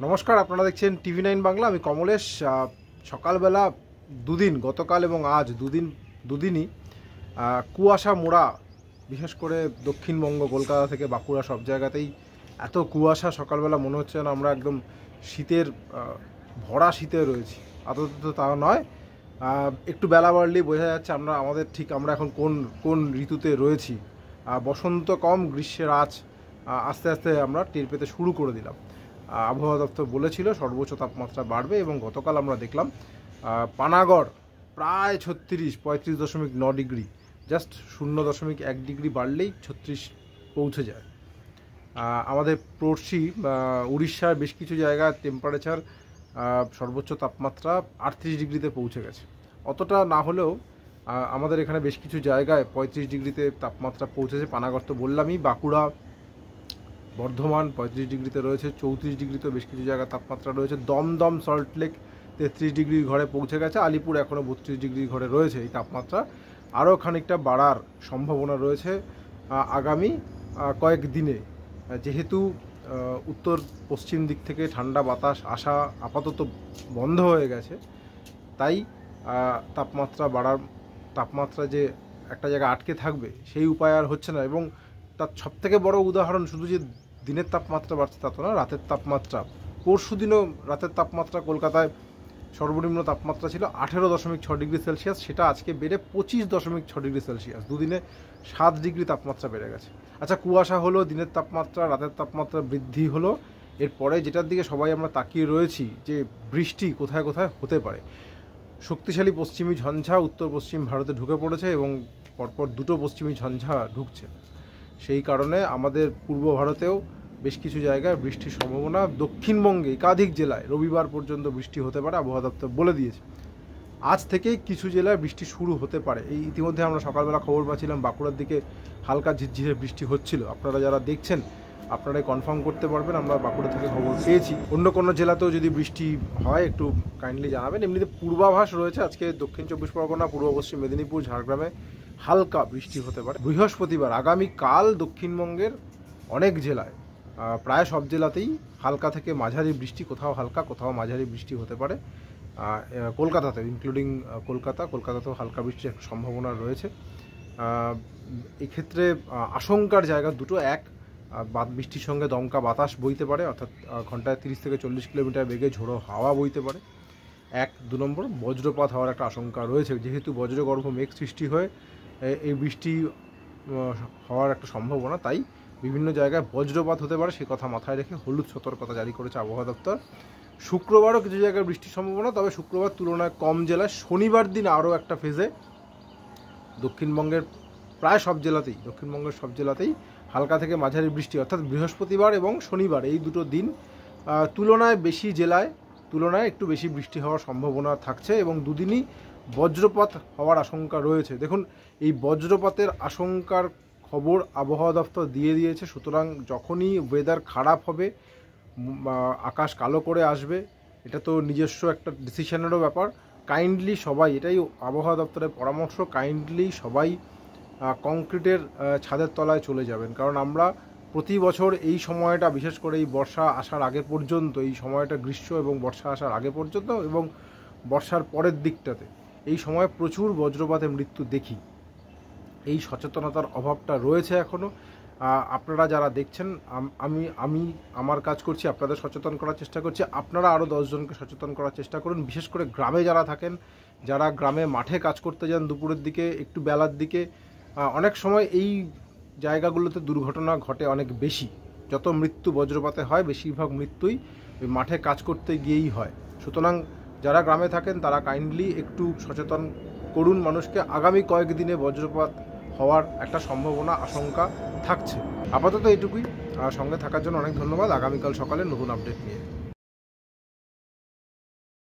নমস্কার, আপনারা দেখছেন টিভি9 বাংলা। আমি কমলেশ। সকালবেলা দুদিন, গতকাল এবং আজ দুদিনই কুয়াশা মোড়া, বিশেষ করে দক্ষিণবঙ্গ, কলকাতা থেকে বাঁকুড়া সব জায়গাতেই এত কুয়াশা। সকালবেলা মনে হচ্ছে না আমরা একদম শীতের ভরা শীতে রয়েছি। আপাতত তা নয়, একটু বেলা বাড়লেই বোঝা যাচ্ছে আমরা এখন কোন ঋতুতে রয়েছি। বসন্ত কম, গ্রীষ্মের আজ আস্তে আস্তে আমরা টের পেতে শুরু করে দিলাম। আবহাওয়া দপ্তর বলেছিল সর্বোচ্চ তাপমাত্রা বাড়বে এবং গতকাল আমরা দেখলাম পানাগড় প্রায় 35.9 ডিগ্রি, জাস্ট 0.1 ডিগ্রি বাড়লেই 36 পৌঁছে যায়। আমাদের পড়শি উড়িষ্যার বেশ কিছু জায়গায় টেম্পারেচার সর্বোচ্চ তাপমাত্রা 38 ডিগ্রিতে পৌঁছে গেছে। অতটা না হলেও আমাদের এখানে বেশ কিছু জায়গায় 35 ডিগ্রিতে তাপমাত্রা পৌঁছেছে। পানাগড় তো বললামই, বাঁকুড়া, বর্ধমান 35 ডিগ্রিতে রয়েছে, 34 ডিগ্রিতেও বেশ কিছু জায়গায় তাপমাত্রা রয়েছে। দমদম, সল্টলেক 33 ডিগ্রির ঘরে পৌঁছে গেছে। আলিপুর এখনও 32 ডিগ্রির ঘরে রয়েছে। এই তাপমাত্রা আরও খানিকটা বাড়ার সম্ভাবনা রয়েছে আগামী কয়েক দিনে, যেহেতু উত্তর পশ্চিম দিক থেকে ঠান্ডা বাতাস আসা আপাতত বন্ধ হয়ে গেছে। তাই তাপমাত্রা যে একটা জায়গায় আটকে থাকবে সেই উপায় আর হচ্ছে না। এবং তার সবথেকে বড় উদাহরণ শুধু যে দিনের তাপমাত্রা বাড়ছে তা তো না, রাতের তাপমাত্রা। পরশু দিনও রাতের তাপমাত্রা কলকাতায় সর্বনিম্ন তাপমাত্রা ছিল 18.6 ডিগ্রি সেলসিয়াস, সেটা আজকে বেড়ে 25.6 ডিগ্রি সেলসিয়াস। দুদিনে 7 ডিগ্রি তাপমাত্রা বেড়ে গেছে। আচ্ছা, কুয়াশা হলো, দিনের তাপমাত্রা, রাতের তাপমাত্রা বৃদ্ধি হলো, এরপরে যেটার দিকে সবাই আমরা তাকিয়ে রয়েছি যে বৃষ্টি কোথায় কোথায় হতে পারে। শক্তিশালী পশ্চিমী ঝঞ্ঝা উত্তর পশ্চিম ভারতে ঢুকে পড়েছে এবং পরপর দুটো পশ্চিমী ঝঞ্ঝা ঢুকছে। সেই কারণে আমাদের পূর্ব ভারতেও বেশ কিছু জায়গায় বৃষ্টির সম্ভাবনা। দক্ষিণবঙ্গে একাধিক জেলায় রবিবার পর্যন্ত বৃষ্টি হতে পারে, আবহাওয়া দপ্তর বলে দিয়েছে। আজ থেকেই কিছু জেলায় বৃষ্টি শুরু হতে পারে। ইতিমধ্যে আমরা সকালবেলা খবর পাচ্ছিলাম বাঁকুড়ার দিকে হালকা ঝিরঝিরে বৃষ্টি হচ্ছিল। আপনারা যারা দেখছেন আপনারাই কনফার্ম করতে পারবেন, আমরা বাঁকুড়া থেকে খবর পেয়েছি। অন্য কোনো জেলাতেও যদি বৃষ্টি হয় একটু কাইন্ডলি জানাবেন। এমনিতে পূর্বাভাস রয়েছে আজকে দক্ষিণ 24 পরগনা, পূর্ব পশ্চিম মেদিনীপুর, ঝাড়গ্রামে হালকা বৃষ্টি হতে পারে। বৃহস্পতিবার আগামীকাল দক্ষিণবঙ্গের অনেক জেলায়, প্রায় সব জেলাতেই হালকা থেকে মাঝারি বৃষ্টি, কোথাও হালকা কোথাও মাঝারি বৃষ্টি হতে পারে। কলকাতাতে, ইনক্লুডিং কলকাতাতেও হালকা বৃষ্টির সম্ভাবনা রয়েছে। এক্ষেত্রে আশঙ্কার জায়গা দুটো। এক, বৃষ্টির সঙ্গে দমকা বাতাস বইতে পারে, অর্থাৎ ঘন্টায় 30 থেকে 40 কিলোমিটার বেগে ঝোড়ো হাওয়া বইতে পারে। দু নম্বর, বজ্রপাত হওয়ার একটা আশঙ্কা রয়েছে। যেহেতু বজ্রগর্ভ মেঘ সৃষ্টি হয়ে এই বৃষ্টি হওয়ার একটা সম্ভাবনা, তাই বিভিন্ন জায়গায় বজ্রপাত হতে পারে। সে কথা মাথায় রেখে হলুদ সতর্কতা জারি করেছে আবহাওয়া দপ্তর। শুক্রবারও কিছু জায়গায় বৃষ্টির সম্ভাবনা, তবে শুক্রবার তুলনায় কম জেলায়। শনিবার দিন আরও একটা ফেজে দক্ষিণবঙ্গের সব জেলাতেই হালকা থেকে মাঝারি বৃষ্টি, অর্থাৎ বৃহস্পতিবার এবং শনিবার এই দুটো দিন তুলনায় একটু বেশি বৃষ্টি হওয়ার সম্ভাবনা থাকছে এবং দুদিনই বজ্রপাত হওয়ার আশঙ্কা রয়েছে। দেখুন, এই বজ্রপাতের আশঙ্কার খবর আবহাওয়া দপ্তর দিয়ে দিয়েছে। সুতরাং যখনই ওয়েদার খারাপ হবে, আকাশ কালো করে আসবে, এটা তো নিজস্ব একটা ডিসিশনেরও ব্যাপার। কাইন্ডলি সবাই, এটাই আবহাওয়া দপ্তরের পরামর্শ, কাইন্ডলি সবাই কংক্রিটের ছাদের তলায় চলে যাবেন। কারণ আমরা প্রতি বছর এই সময়টা, বিশেষ করে এই বর্ষা আসার আগে পর্যন্ত, এই সময়টা গ্রীষ্ম এবং বর্ষা আসার আগে পর্যন্ত এবং বর্ষার পরের দিকটাতে এই সময় প্রচুর বজ্রপাতে মৃত্যু দেখি। এই সচেতনতার অভাবটা রয়েছে এখনও। আপনারা যারা দেখছেন, আমি আমার কাজ করছি, আপনাদের সচেতন করার চেষ্টা করছি। আপনারা আরও 10 জনকে সচেতন করার চেষ্টা করুন। বিশেষ করে গ্রামে যারা থাকেন, যারা গ্রামে মাঠে কাজ করতে যান দুপুরের দিকে, একটু বেলার দিকে, অনেক সময় এই জায়গাগুলোতে দুর্ঘটনা ঘটে অনেক বেশি। যত মৃত্যু বজ্রপাতে হয়, বেশিরভাগ মৃত্যুই ওই মাঠে কাজ করতে গিয়েই হয়। সুতরাং যারা গ্রামে থাকেন তারা কাইন্ডলি একটু সচেতন করুন মানুষকে। আগামী কয়েকদিনে বজ্রপাত হওয়ার একটা সম্ভাবনা, আশঙ্কা থাকছে। আপাতত এটুকুই। সঙ্গে থাকার জন্য অনেক ধন্যবাদ। আগামীকাল সকালে নতুন আপডেট নিয়ে